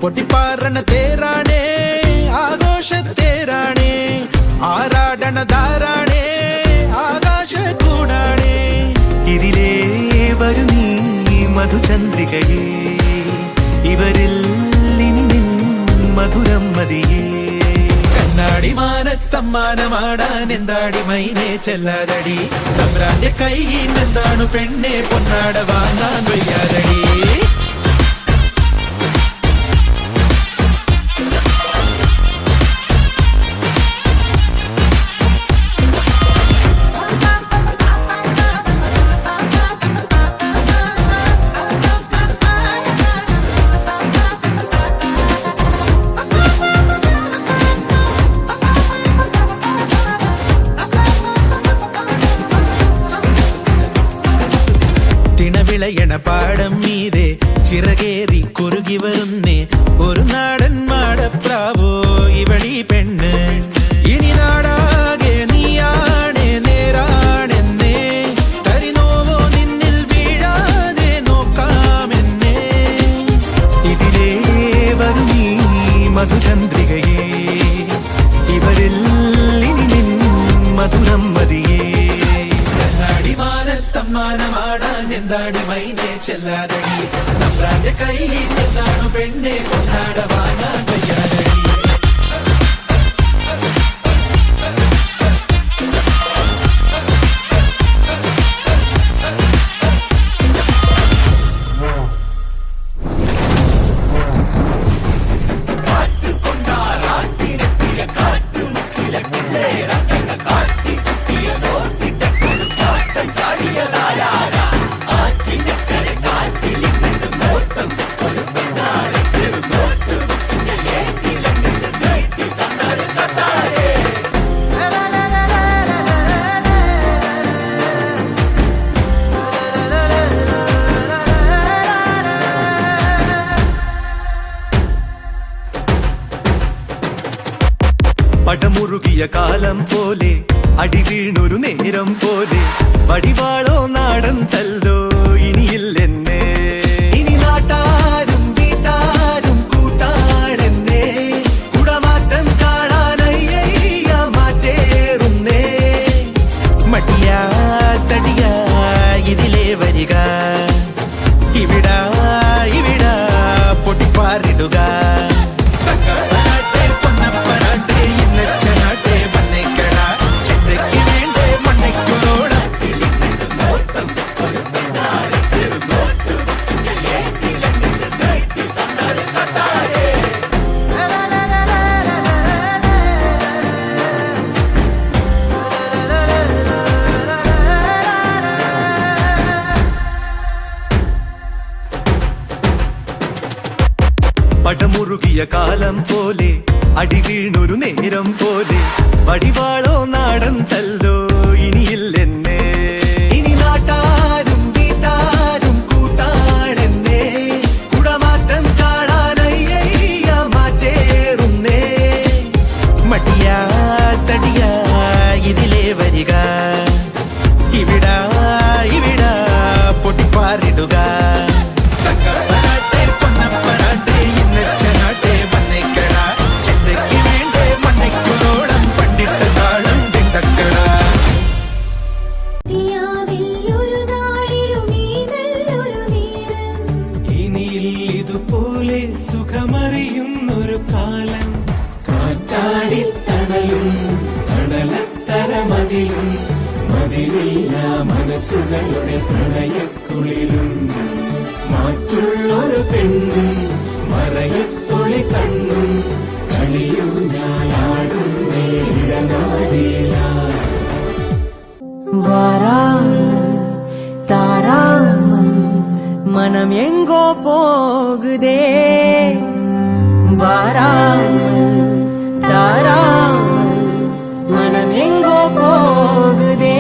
പൊട്ടിപ്പാറണ തേരാണേ ആഘോഷത്തേരാണേ ആരാടണ ധാരാണേ ആകാശ കൂടാണേ ഇതിലേ വരു നീ മധുചന്ദ്രികയേ ഇവരിൽ ഇനി നിൻ മധുരം മതിയേ കണ്ണാടി മാനത്തമ്മാനമാടാൻ എന്താടി മൈനെ ചെല്ലാതടി തമ്പ്രാന്റെ കൈയിൽ നിന്നാണു പെണ്ണെ പൊന്നാട വാങ്ങാൻ വയ്യാതടി തിണവിളയണ പാടം മീതെ ചിറകേറി കുറുകി വരുന്നേ ഒരു നാടൻ മാടപ്രാവോ ഇവളീ പെണ്ണ് ഇനി നാടാകെ നീയാണേ നേരാണെന്നേ തരിനോവോ നിന്നിൽ വീഴാതെ നോക്കാമെന്നേ ഇതിലേ വരു നീ മധുചന്ദ്രികയേ ഇവരിൽ ഇനി നിൻ മധുരം മതിയേ മാനത്തമ്മാനമാടാൻ എന്താടി മൈനെ ചെല്ലാതടി തമ്പ്രാന്റെ കൈയിൽ നിന്നാണു പെണ്ണെ കൊണ്ടാട വാങ്ങാൻ വയ്യാതടി പടമുറുകിയ കാലം പോലെ അടി വീണൊരു നേരം പോലെ വടിവാളോ നാടൻ തല്ലോ ഇനിയില്ലെന്നെ ഇനി നാട്ടാരും വീട്ടാരും കൂട്ടാടെന്നെ കുടമാറ്റം കാണാനയ്യ മാറ്റേറുന്നേ മടിയാ തടിയാ ഇതിലേ വരിക ഇവിടാ ഇവിടാ പൊട്ടിപ്പാറിടുക പടമുറുകിയ കാലം പോലെ അടി വീണൊരു നേരം പോലെ വടിവാളോ നാടൻ തല്ലോ ഇനിയില്ലെന്നെ ഇനി നാട്ടാരും വീട്ടാരും കൂട്ടാടെന്നെ കുടമാറ്റം കാണാനയ്യ മാറ്റേറുന്നേ മടിയാ തടിയാ ഇതിലേ വരിക ഇവിടാ ഇവിടാ പൊട്ടിപ്പാറിടുക ഇതുപോലെ സുഖമറിയുന്നൊരു കാലം കാറ്റാടിത്തണലും തണലത്തരമതിലും മതിലില്ല മനസ്സുകളുടെ പ്രണയക്കുളിലും മാറ്റുള്ളൊരു പെണ്ണും മറയത്തൊളി കണ്ണും കളിയും ഞാനാടുന്നേ ഇടനാടിയില தாராமல் மனம் எங்கோ போகுதே வாராமல் தாராமல் மனம் எங்கோ போகுதே